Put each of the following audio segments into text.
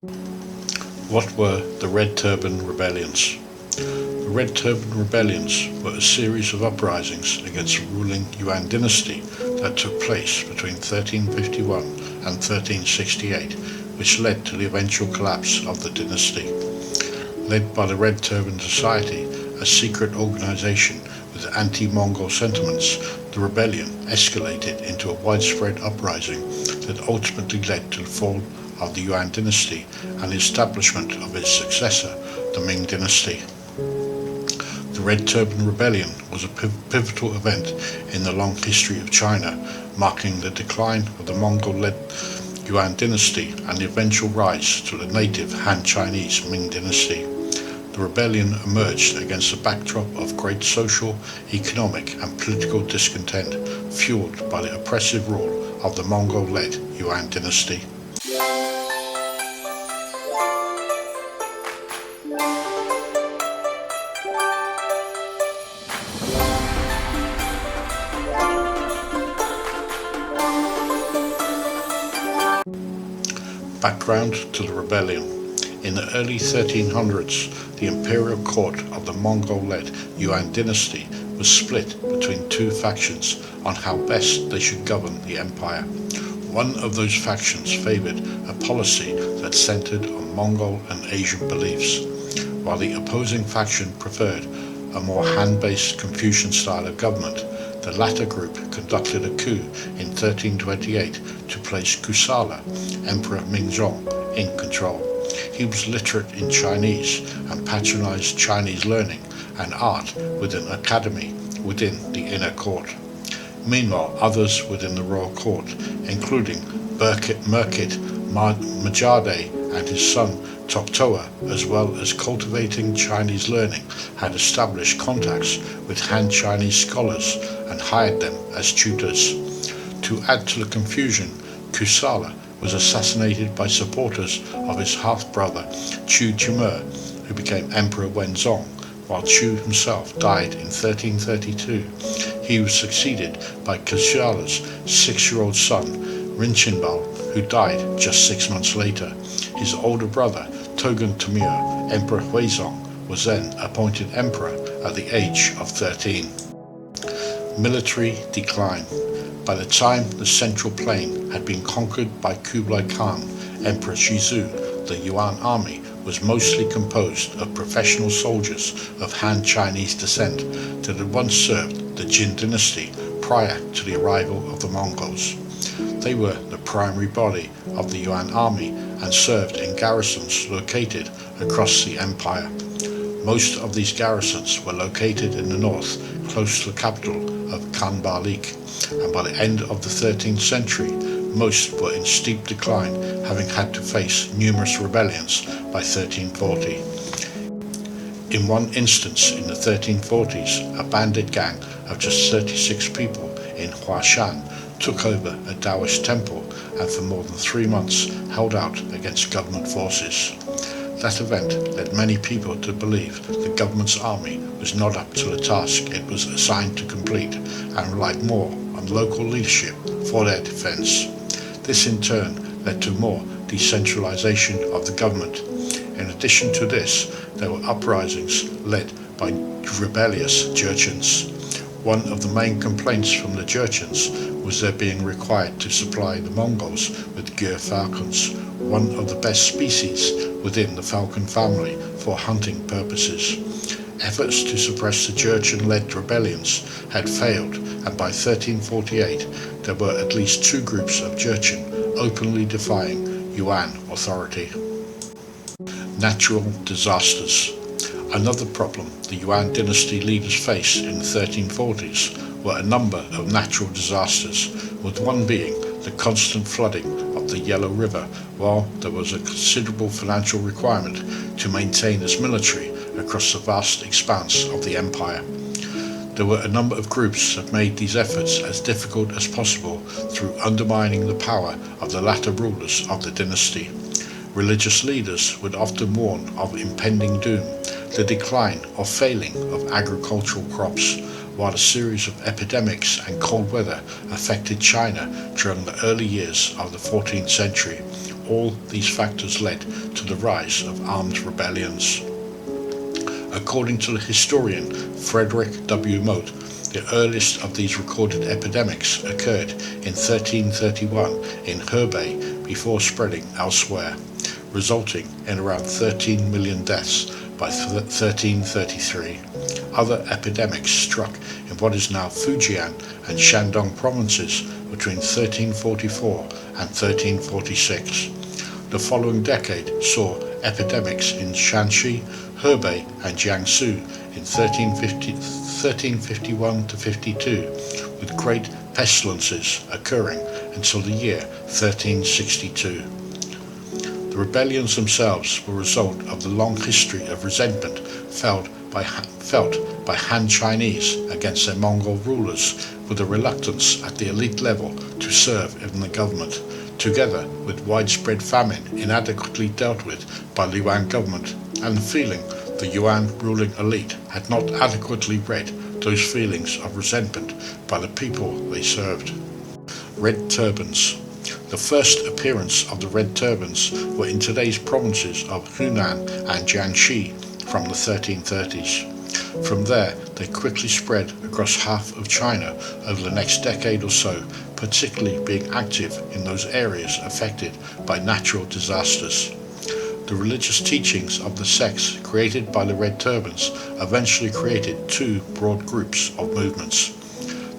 What were the Red Turban Rebellions? The Red Turban Rebellions were a series of uprisings against the ruling Yuan dynasty that took place between 1351 and 1368, which led to the eventual collapse of the dynasty. Led by the Red Turban Society, a secret organization with anti-Mongol sentiments, the rebellion escalated into a widespread uprising that ultimately led to the fall of the Yuan dynasty and the establishment of its successor, the Ming dynasty. The Red Turban Rebellion was a pivotal event in the long history of China, marking the decline of the Mongol-led Yuan dynasty and the eventual rise to the native Han Chinese Ming dynasty. The rebellion emerged against a backdrop of great social, economic and political discontent, fueled by the oppressive rule of the Mongol-led Yuan dynasty. Background to the rebellion. In the early 1300s, the imperial court of the Mongol-led Yuan dynasty was split between two factions on how best they should govern the empire. One of those factions favored a policy that centered on Mongol and Asian beliefs, while the opposing faction preferred a more Han-based Confucian style of government. The latter group conducted a coup in 1328 to place Kusala, Emperor Mingzong, in control. He was literate in Chinese and patronized Chinese learning and art with an academy within the inner court. Meanwhile, others within the royal court, including Merkit Majade and his son Toktoa, as well as cultivating Chinese learning, had established contacts with Han Chinese scholars and hired them as tutors. To add to the confusion, Kusala was assassinated by supporters of his half-brother Chu Jimur, who became Emperor Wenzong, while Chu himself died in 1332. He was succeeded by Kusala's 6-year-old son, Rinqinbao, who died just 6 months later. His older brother, Togun Temur, Emperor Huizong, was then appointed emperor at the age of 13. Military decline. By the time the central plain had been conquered by Kublai Khan, Emperor Shizu, the Yuan army was mostly composed of professional soldiers of Han Chinese descent that had once served the Jin dynasty prior to the arrival of the Mongols. They were the primary body of the Yuan army and served in garrisons located across the empire. Most of these garrisons were located in the north, close to the capital of Khanbalik, and by the end of the 13th century, most were in steep decline, having had to face numerous rebellions by 1340. In one instance in the 1340s, a bandit gang of just 36 people in Huashan took over a Taoist temple and for more than 3 months held out against government forces. That event led many people to believe the government's army was not up to the task it was assigned to complete and relied more on local leadership for their defense. This in turn led to more decentralization of the government. In addition to this, there were uprisings led by rebellious Jurchens. One of the main complaints from the Jurchens was their being required to supply the Mongols with gyr falcons, one of the best species within the falcon family for hunting purposes. Efforts to suppress the Jurchen-led rebellions had failed, and by 1348 there were at least 2 groups of Jurchen openly defying Yuan authority. Natural disasters. Another problem the Yuan dynasty leaders faced in the 1340s were a number of natural disasters, with one being the constant flooding of the Yellow River, while there was a considerable financial requirement to maintain its military across the vast expanse of the empire. There were a number of groups that made these efforts as difficult as possible through undermining the power of the latter rulers of the dynasty. Religious leaders would often warn of impending doom, the decline or failing of agricultural crops, while a series of epidemics and cold weather affected China during the early years of the 14th century, all these factors led to the rise of armed rebellions. According to the historian Frederick W. Mote, the earliest of these recorded epidemics occurred in 1331 in Hebei before spreading elsewhere, resulting in around 13 million deaths by 1333. Other epidemics struck in what is now Fujian and Shandong provinces between 1344 and 1346. The following decade saw epidemics in Shanxi, Hebei and Jiangsu in 1351 to 52, with great pestilences occurring until the year 1362. The rebellions themselves were a result of the long history of resentment felt by Han Chinese against their Mongol rulers, with a reluctance at the elite level to serve in the government, together with widespread famine inadequately dealt with by the Yuan government, and the feeling the Yuan ruling elite had not adequately read those feelings of resentment by the people they served. Red Turbans. The first appearance of the Red Turbans were in today's provinces of Hunan and Jiangxi from the 1330s. From there, they quickly spread across half of China over the next decade or so, particularly being active in those areas affected by natural disasters. The religious teachings of the sects created by the Red Turbans eventually created two broad groups of movements: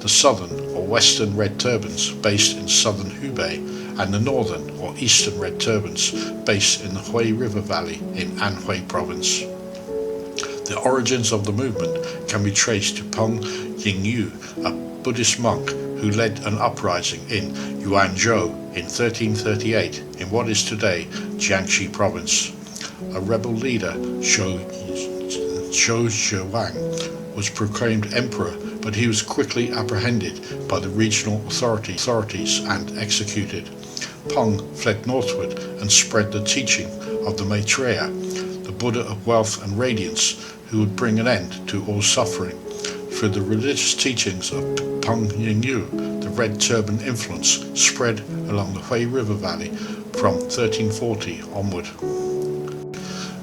the southern or western Red Turbans based in southern Hubei, and the northern or eastern Red Turbans based in the Hui River Valley in Anhui province. The origins of the movement can be traced to Peng Yingyu, a Buddhist monk who led an uprising in Yuanzhou in 1338 in what is today Jiangxi province. A rebel leader, Zhou Zhiwang, was proclaimed emperor, but he was quickly apprehended by the regional authorities and executed. Peng fled northward and spread the teaching of the Maitreya, the Buddha of wealth and radiance, who would bring an end to all suffering. Through the religious teachings of Peng Yingyu, the Red Turban influence spread along the Hui River Valley from 1340 onward.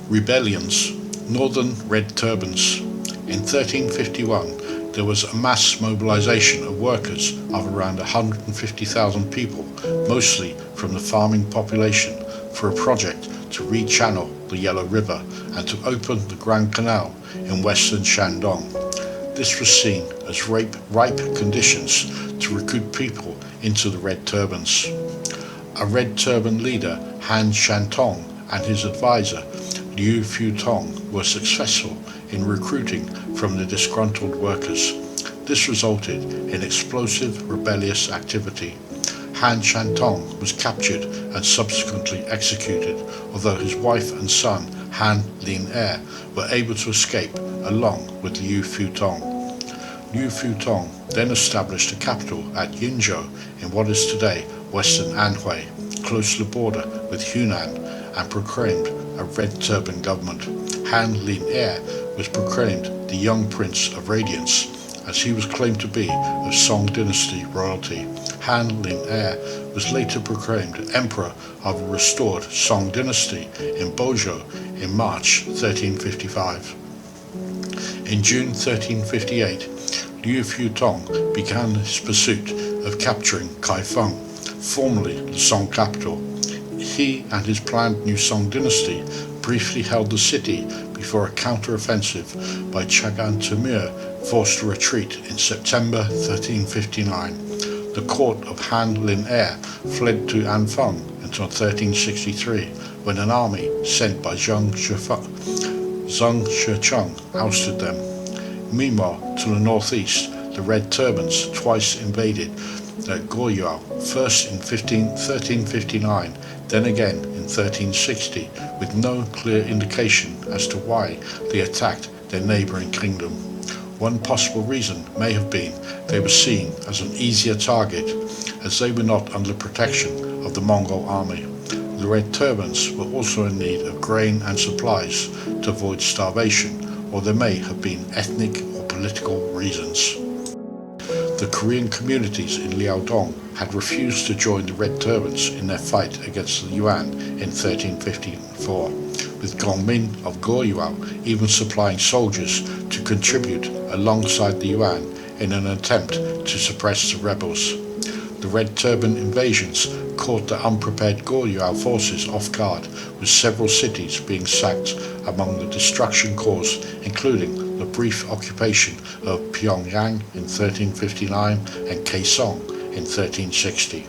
Rebellions. Northern Red Turbans. In 1351, there was a mass mobilization of workers of around 150,000 people, mostly from the farming population, for a project to rechannel the Yellow River and to open the Grand Canal in western Shandong. This was seen as ripe conditions to recruit people into the Red Turbans. A Red Turban leader, Han Shantong, and his advisor, Liu Futong, were successful in recruiting from the disgruntled workers. This resulted in explosive rebellious activity. Han Shantong was captured and subsequently executed, although his wife and son, Han Lin-er, were able to escape along with Liu Futong. Liu Futong then established a capital at Yinzhou in what is today western Anhui, close to the border with Hunan, and proclaimed a Red Turban government. Han Lin-er was proclaimed the Young Prince of Radiance, as he was claimed to be of Song dynasty royalty. Han Lin-er was later proclaimed Emperor of a restored Song dynasty in Bozhou in March 1355. In June 1358, Liu Futong began his pursuit of capturing Kaifeng, formerly the Song capital. He and his planned new Song dynasty briefly held the city before a counter-offensive by Chagan Temür forced a retreat in September 1359. The court of Han Lin-er fled to Anfeng until 1363, when an army sent by Zheng Shecheng ousted them. Meanwhile, to the northeast, the Red Turbans twice invaded Goryeo, first in 1359, then again in 1360, with no clear indication as to why they attacked their neighbouring kingdom. One possible reason may have been they were seen as an easier target, as they were not under protection of the Mongol army. The Red Turbans were also in need of grain and supplies to avoid starvation, or there may have been ethnic or political reasons. The Korean communities in Liaodong had refused to join the Red Turbans in their fight against the Yuan in 1354, with Gongmin of Goryeo even supplying soldiers to contribute alongside the Yuan in an attempt to suppress the rebels. The Red Turban invasions caught the unprepared Goryeo forces off guard, with several cities being sacked, among the destruction caused including the brief occupation of Pyongyang in 1359 and Kaesong in 1360.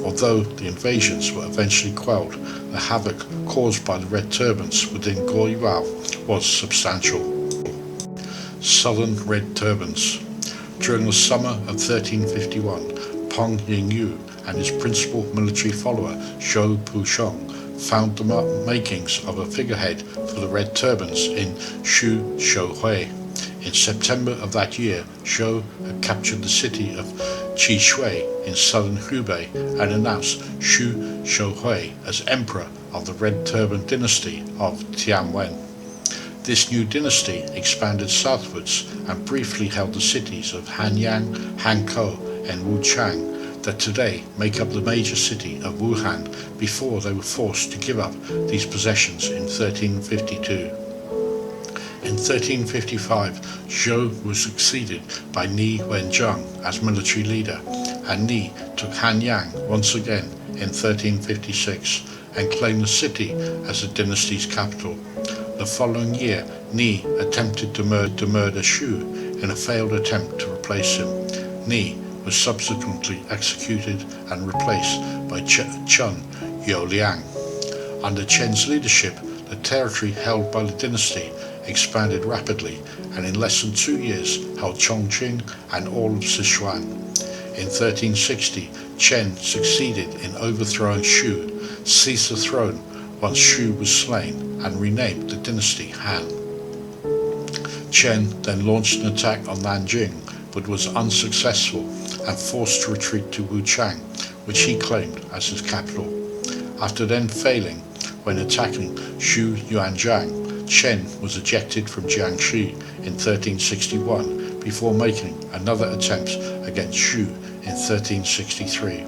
Although the invasions were eventually quelled, the havoc caused by the Red Turbans within Goryeo was substantial. Southern Red Turbans. During the summer of 1351, Peng Yingyu and his principal military follower Zhou Pusheng found the makings of a figurehead for the Red Turbans in Shu Shouhui. In September of that year, Zhou had captured the city of Qishui in southern Hubei and announced Shu Shouhui as emperor of the Red Turban dynasty of Tianwen. This new dynasty expanded southwards and briefly held the cities of Hanyang, Hankou, and Wuchang that today make up the major city of Wuhan before they were forced to give up these possessions in 1352. In 1355, Zhou was succeeded by Ni Wenjing as military leader, and Ni took Hanyang once again in 1356 and claimed the city as the dynasty's capital. The following year, Ni attempted to murder Shu in a failed attempt to replace him. Ni was subsequently executed and replaced by Chen Youliang. Under Chen's leadership, the territory held by the dynasty expanded rapidly and in less than 2 years held Chongqing and all of Sichuan. In 1360, Chen succeeded in overthrowing Shu, seized the throne once Shu was slain, and renamed the dynasty Han. Chen then launched an attack on Nanjing but was unsuccessful and forced to retreat to Wuchang, which he claimed as his capital. After then failing when attacking Shu Yuanzhang, Chen was ejected from Jiangxi in 1361 before making another attempt against Shu in 1363,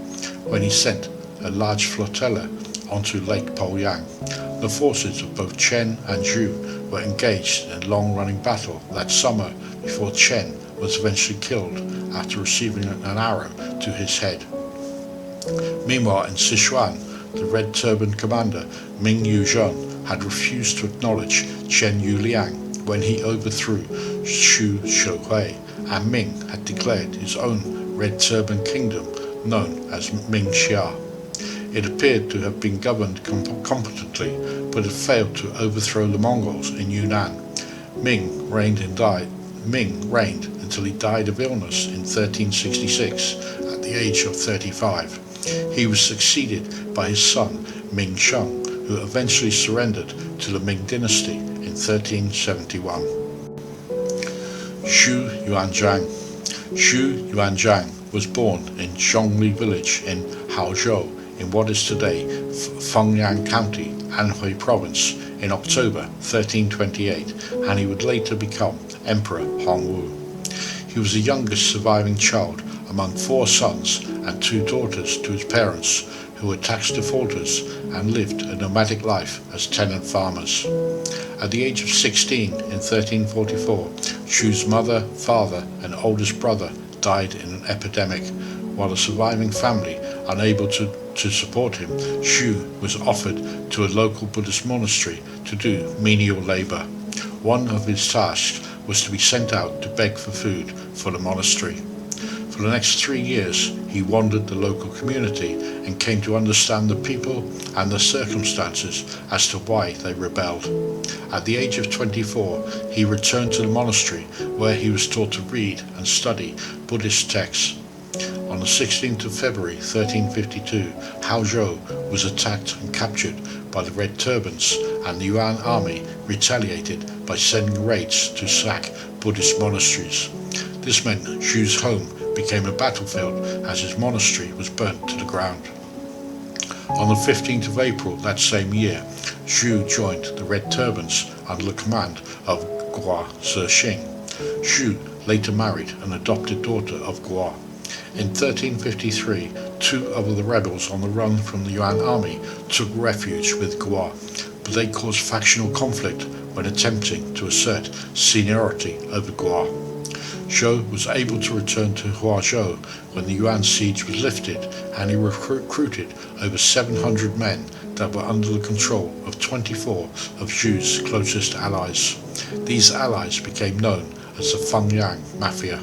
when he sent a large flotilla onto Lake Poyang. The forces of both Chen and Zhu were engaged in a long-running battle that summer before Chen was eventually killed after receiving an arrow to his head. Meanwhile, in Sichuan, the Red Turban commander Ming Yuzhen had refused to acknowledge Chen Youliang when he overthrew Shu Shouhui, and Ming had declared his own Red Turban kingdom known as Mingxia. It appeared to have been governed competently, but had failed to overthrow the Mongols in Yunnan. Ming reigned until he died of illness in 1366 at the age of 35. He was succeeded by his son Ming Sheng, who eventually surrendered to the Ming dynasty in 1371. Shu Yuanzhang. Shu Yuanzhang was born in Zhongli village in Haozhou in what is today Fengyang County, Anhui Province, in October 1328, and he would later become Emperor Hongwu. He was the youngest surviving child among 4 sons and 2 daughters to his parents, who were tax defaulters and lived a nomadic life as tenant farmers. At the age of 16 in 1344, Shu's mother, father, and oldest brother died in an epidemic, while the surviving family, unable to support him, Shu was offered to a local Buddhist monastery to do menial labor. One of his tasks was to be sent out to beg for food for the monastery. For the next 3 years, he wandered the local community and came to understand the people and the circumstances as to why they rebelled. At the age of 24, he returned to the monastery where he was taught to read and study Buddhist texts. On the 16th of February 1352, Haozhou was attacked and captured by the Red Turbans, and the Yuan army retaliated by sending raids to sack Buddhist monasteries. This meant Shu's home became a battlefield as his monastery was burnt to the ground. On the 15th of April that same year, Shu joined the Red Turbans under the command of Gua Zexing, Xu later married an adopted daughter of Guo. In 1353, two of the rebels on the run from the Yuan army took refuge with Guo, but they caused factional conflict when attempting to assert seniority over Guo. Zhou was able to return to Huazhou when the Yuan siege was lifted, and he recruited over 700 men that were under the control of 24 of Zhu's closest allies. These allies became known as the Fengyang Mafia.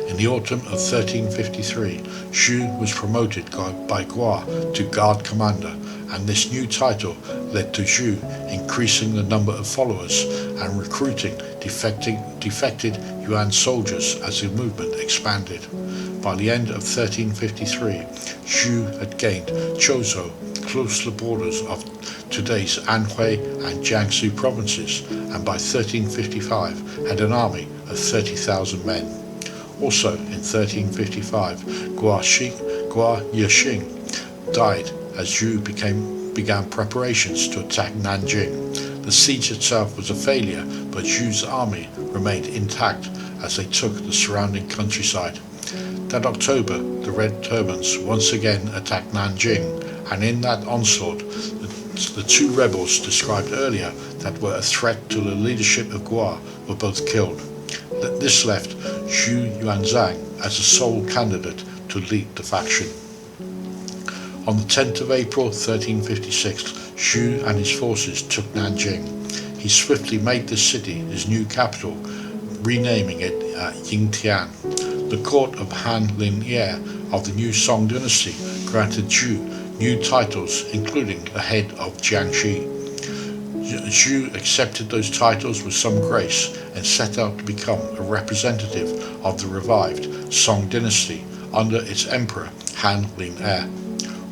In the autumn of 1353, Zhu was promoted by Guo to guard commander, and this new title led to Zhu increasing the number of followers and recruiting defected Yuan soldiers as the movement expanded. By the end of 1353, Zhu had gained Chuzhou, close to the borders of today's Anhui and Jiangsu provinces, and by 1355 had an army of 30,000 men. Also in 1355, Guo Yixing died as Zhu began preparations to attack Nanjing. The siege itself was a failure, but Zhu's army remained intact as they took the surrounding countryside. That October, the Red Turbans once again attacked Nanjing, and in that onslaught, the two rebels described earlier that were a threat to the leadership of Guo were both killed. This left Zhu Yuanzhang as the sole candidate to lead the faction. On the 10th of April 1356, Zhu and his forces took Nanjing. He swiftly made this city his new capital, renaming it Yingtian. The court of Han Lin-Ye of the new Song dynasty granted Zhu new titles, including the head of Jiangxi. Zhu accepted those titles with some grace and set out to become a representative of the revived Song dynasty under its emperor Han Lin-Ye.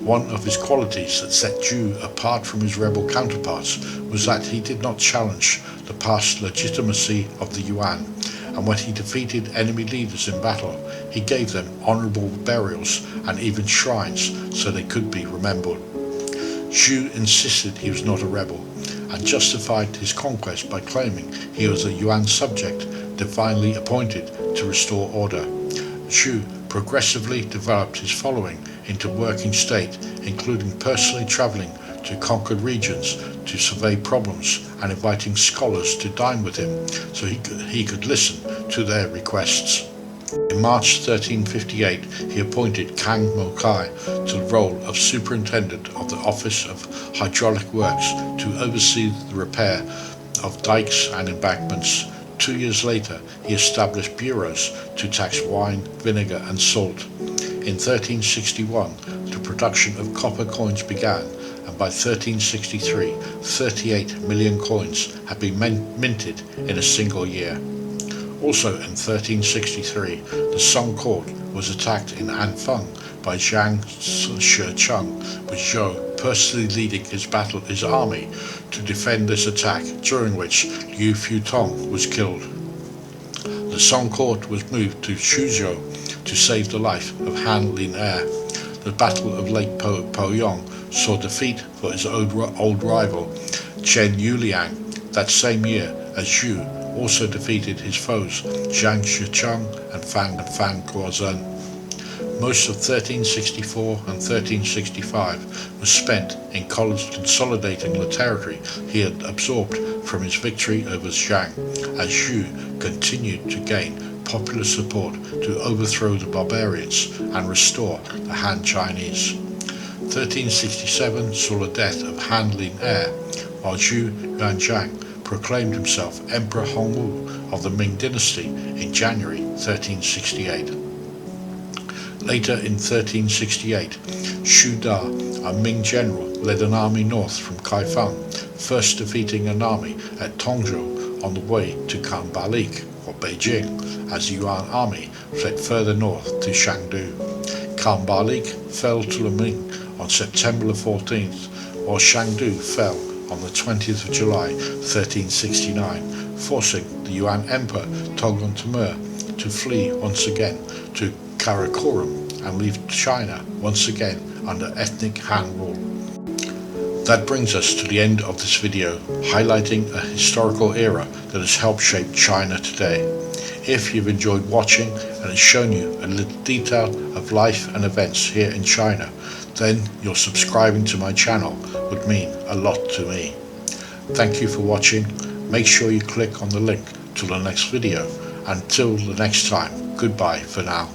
One of his qualities that set Zhu apart from his rebel counterparts was that he did not challenge the past legitimacy of the Yuan, and when he defeated enemy leaders in battle, he gave them honorable burials and even shrines so they could be remembered. Zhu insisted he was not a rebel, and justified his conquest by claiming he was a Yuan subject divinely appointed to restore order. Zhu progressively developed his following into working state, including personally traveling to conquered regions to survey problems and inviting scholars to dine with him so he could listen to their requests. In March 1358, he appointed Kang Mokai to the role of superintendent of the Office of Hydraulic Works to oversee the repair of dikes and embankments. 2 years later, he established bureaus to tax wine, vinegar, and salt. In 1361, the production of copper coins began, and by 1363, 38 million coins had been minted in a single year. Also in 1363, the Song court was attacked in Anfeng by Jang Shicheng, with Zhou personally leading his army to defend this attack, during which Liu Futong was killed. The Song court was moved to Suzhou to save the life of Han Lin-Ye. The Battle of Lake Poyong saw defeat for his old rival Chen Yuliang that same year, as Zhu also defeated his foes Zhang Shicheng and Fan Guozhen. Most of 1364 and 1365 was spent in consolidating the territory he had absorbed from his victory over Zhang, as Zhu continued to gain popular support to overthrow the barbarians and restore the Han Chinese. 1367 saw the death of Han Lin-Ye, while Zhu Yuanzhang proclaimed himself Emperor Hongwu of the Ming dynasty in January 1368. Later in 1368, Xu Da, a Ming general, led an army north from Kaifeng, first defeating an army at Tongzhou on the way to Kambalik, or Beijing, as the Yuan army fled further north to Chengdu. Kambalik fell to the Ming on September 14th, while Chengdu fell on the 20th of July 1369, forcing the Yuan Emperor Tongan Temur to flee once again to Karakoram and leave China once again under ethnic Han rule. That brings us to the end of this video, highlighting a historical era that has helped shape China today. If you've enjoyed watching and it's shown you a little detail of life and events here in China, then your subscribing to my channel would mean a lot to me. Thank you for watching. Make sure you click on the link to the next video. Until the next time, goodbye for now.